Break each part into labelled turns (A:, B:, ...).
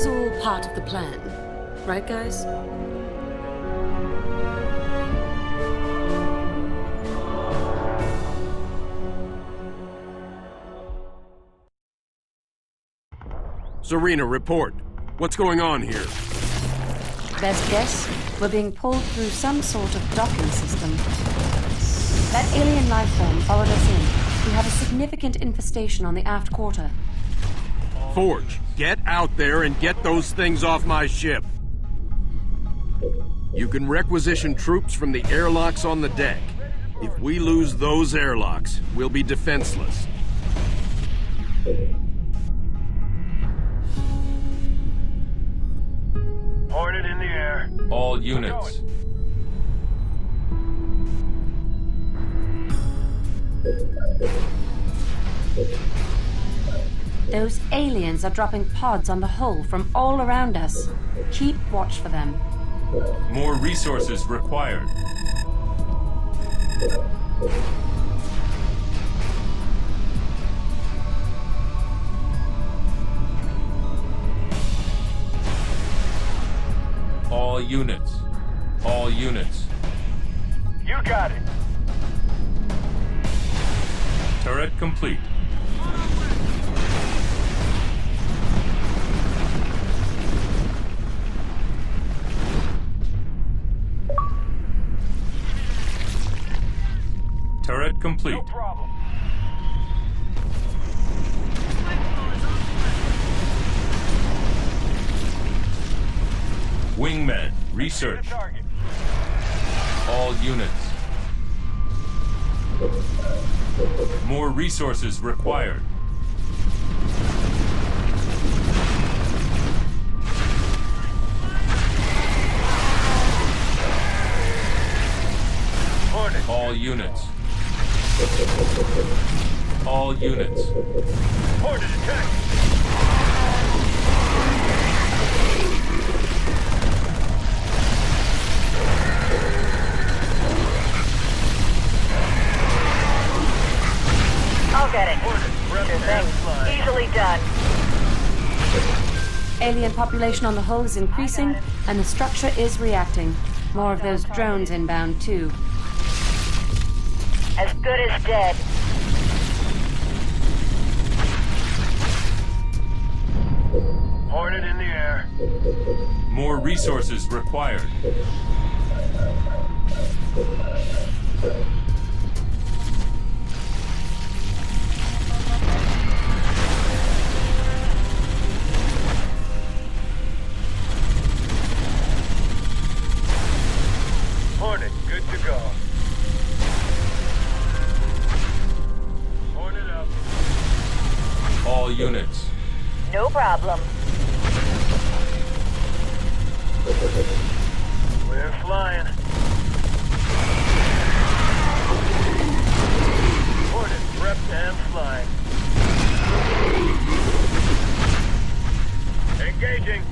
A: is all part of the plan. Right, guys?
B: Serena, report. What's going on here?
C: Best guess, we're being pulled through some sort of docking system. That alien life form followed us in. We have a significant infestation on the aft quarter.
B: Forge, get out there and get those things off my ship. You can requisition troops from the airlocks on the deck. If we lose those airlocks, we'll be defenseless.
D: Hornet in the air.
E: All units.
C: Those aliens are dropping pods on the hull from all around us. Keep watch for them.
E: More resources required. All units. All units.
D: You got it.
E: Turret complete. Turret complete.
D: No problem.
E: Wingman, research.
D: Target.
E: All units. More resources required.
D: Hornet.
E: All units. All units.
D: Hornet attack.
F: I'll get it.
D: Hornet. Rep
F: Sure
D: and
F: thing.
D: fly.
F: Easily done.
C: Alien population on the hull is increasing, and the structure is reacting. More of those drones inbound, too.
F: As good as dead.
D: Hornet in the air.
E: More resources required.
D: Hornet, good to go. Hornet up.
E: All units.
F: No problem.
D: We're flying. Hornet, prepped and flying. Engaging.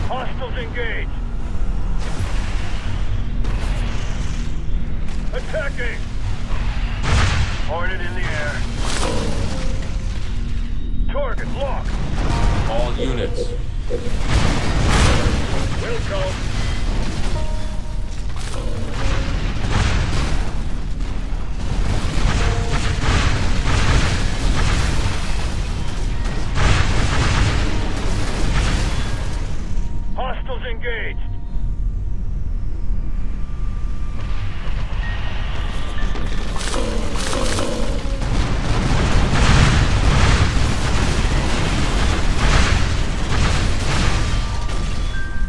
D: Hostiles engaged. Attacking. Hornet in the air. Target locked.
E: All units.
D: Will go. Hostiles engaged.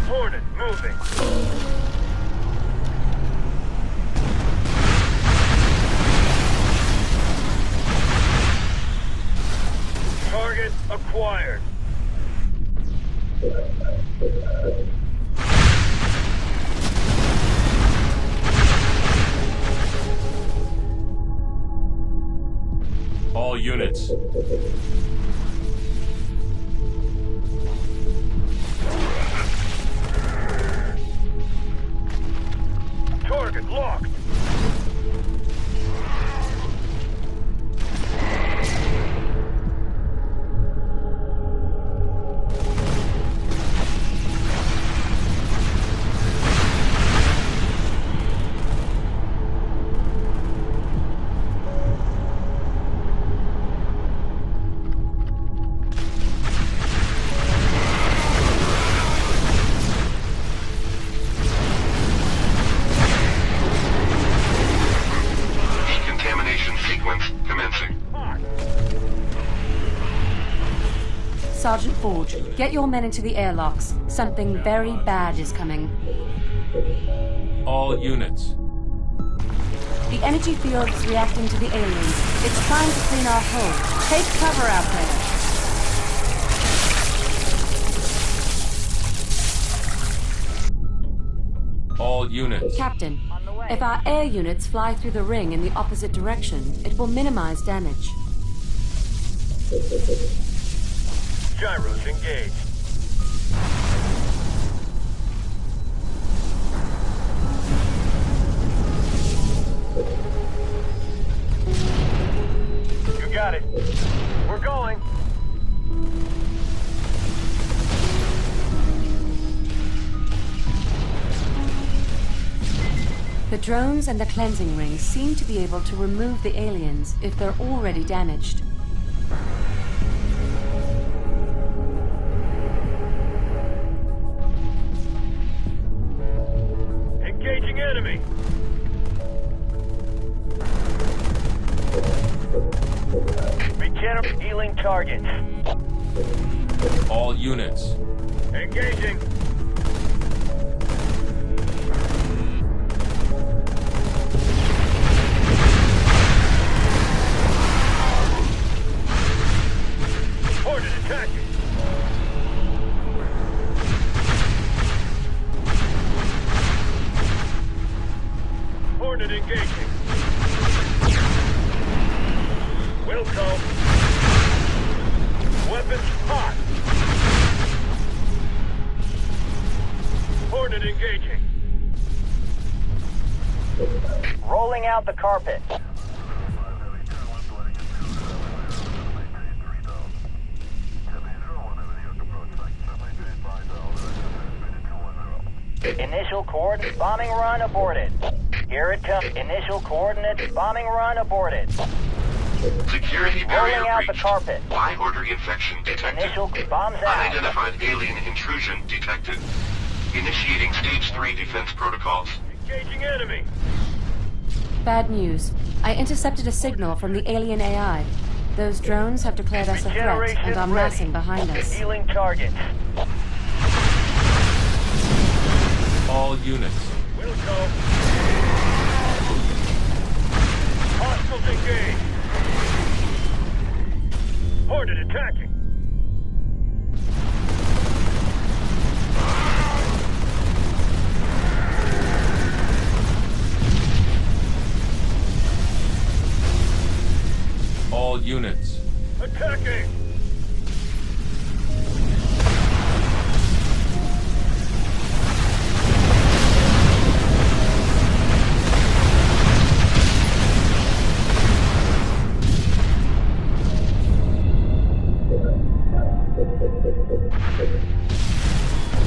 D: Hornet moving. Target acquired.
E: All units.
D: Target locked.
C: Sergeant Forge, get your men into the airlocks. Something very bad is coming.
E: All units.
C: The energy field is reacting to the aliens. It's trying to clean our hull. Take cover out there.
E: All units.
C: Captain, if our air units fly through the ring in the opposite direction, it will minimize damage.
D: Gyros engaged. You got it. We're going.
C: The drones and the cleansing rings seem to be able to remove the aliens if they're already damaged.
D: Engaging enemy. Regenerate healing targets.
E: All units.
D: Engaging. Hornet attacking. Hornet engaging. Wilco. Weapons hot. Hornet engaging. Rolling out the carpet. Initial coordinates, bombing run aborted. Here it comes. Initial coordinates, bombing run aborted.
G: Security barrier
D: Rolling out the
G: breached.
D: carpet.
G: High order infection detected.
D: Initial bombs out.
G: Unidentified alien intrusion detected. Initiating stage 3 defense protocols.
D: Engaging enemy.
C: Bad news. I intercepted a signal from the alien AI. Those drones have declared us a threat
D: Regeneration
C: and are
D: ready.
C: massing behind us.
D: Healing targets.
E: All units.
D: Wilco. Hostiles engaged. Hornet attacking.
E: All units.
D: Attacking.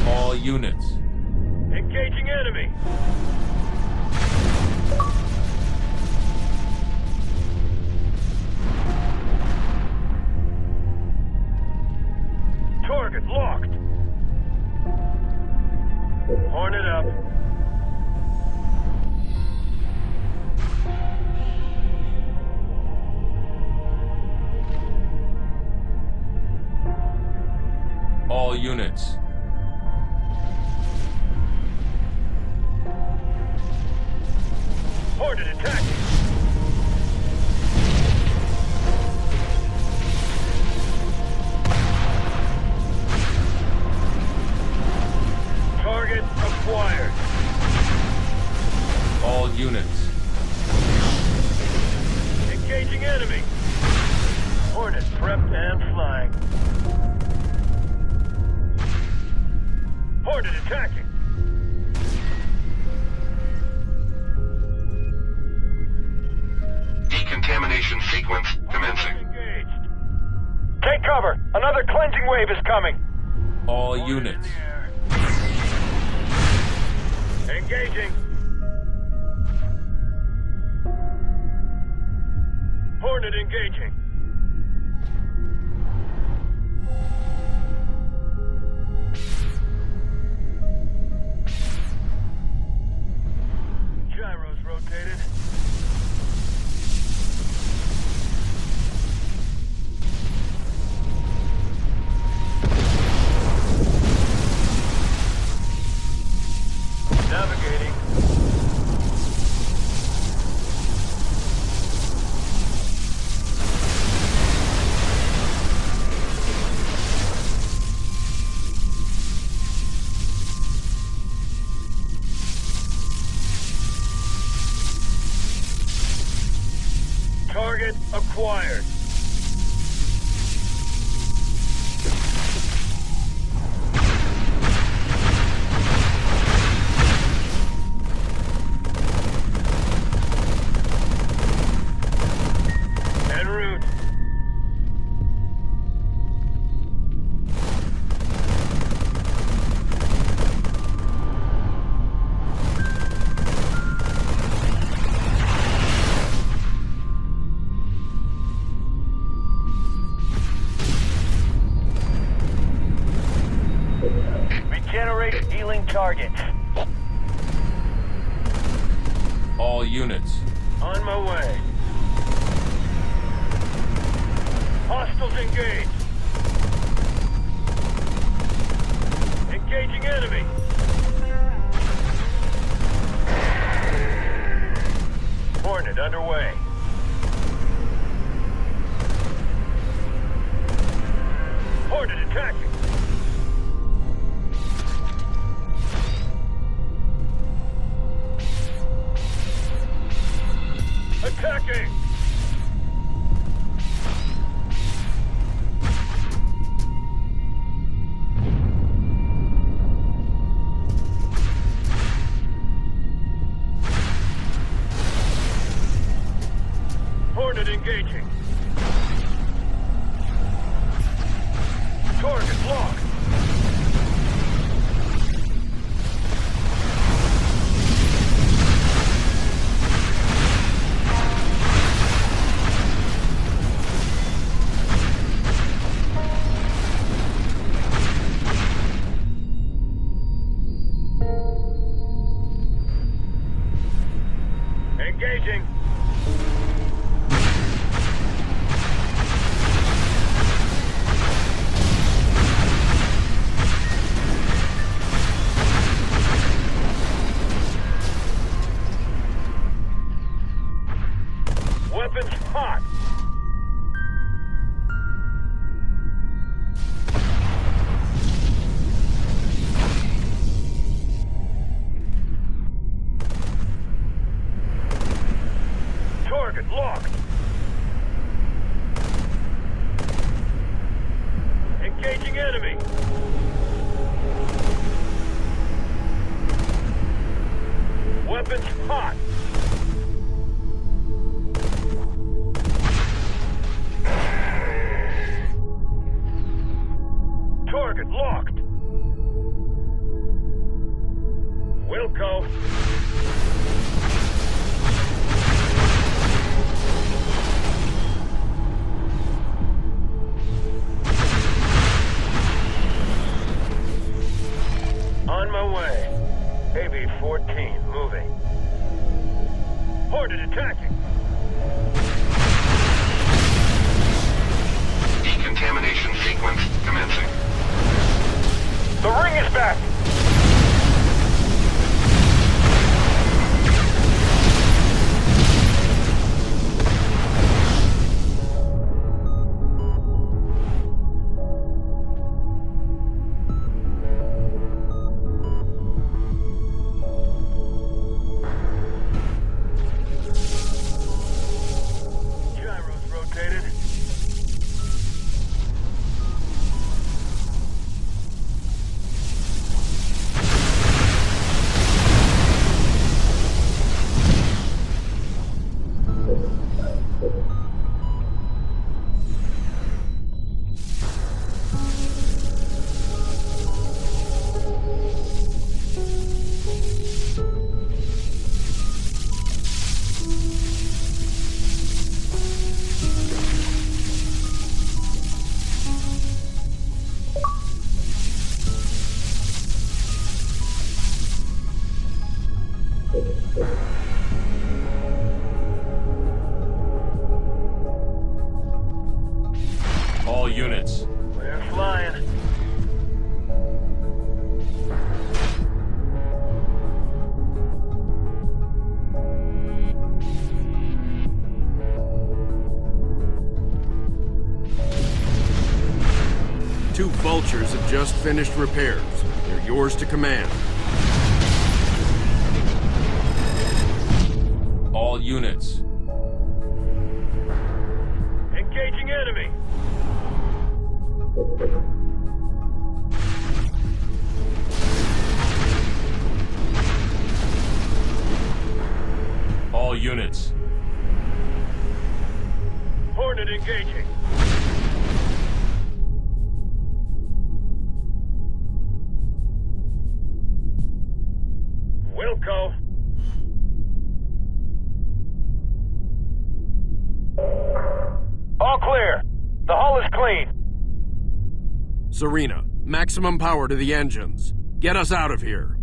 E: All units.
D: Engaging enemy. Target locked. Hornet up.
E: All units.
D: Hornet attacking. Target acquired.
E: All units.
D: Engaging enemy. Hornet prepped and flying. Hornet attacking.
G: Decontamination sequence commencing.
D: Engaged. Take cover. Another cleansing wave is coming.
E: All units.
D: Engaging. Hornet engaging. Gyros rotated. targets.
E: All units.
H: On my way. Hostiles engaged. Engaging enemy. Hornet underway. Hornet attacking. Attacking! Hornet engaging. Target locked. Engaging. Weapons hot. Target locked. Engaging enemy. Weapons hot. Target locked. Wilco. On my way. AB-14 moving. Hornet attacking.
G: Decontamination sequence commencing.
H: The ring is back. Gyros rotated.
E: All units.
H: We're flying.
B: Two Vultures have just finished repairs. They're yours to command.
E: All units.
H: Engaging enemy.
E: All units.
H: Hornet engaging. Wilco. All clear. The hull is clean.
B: Serena, maximum power to the engines. Get us out of here.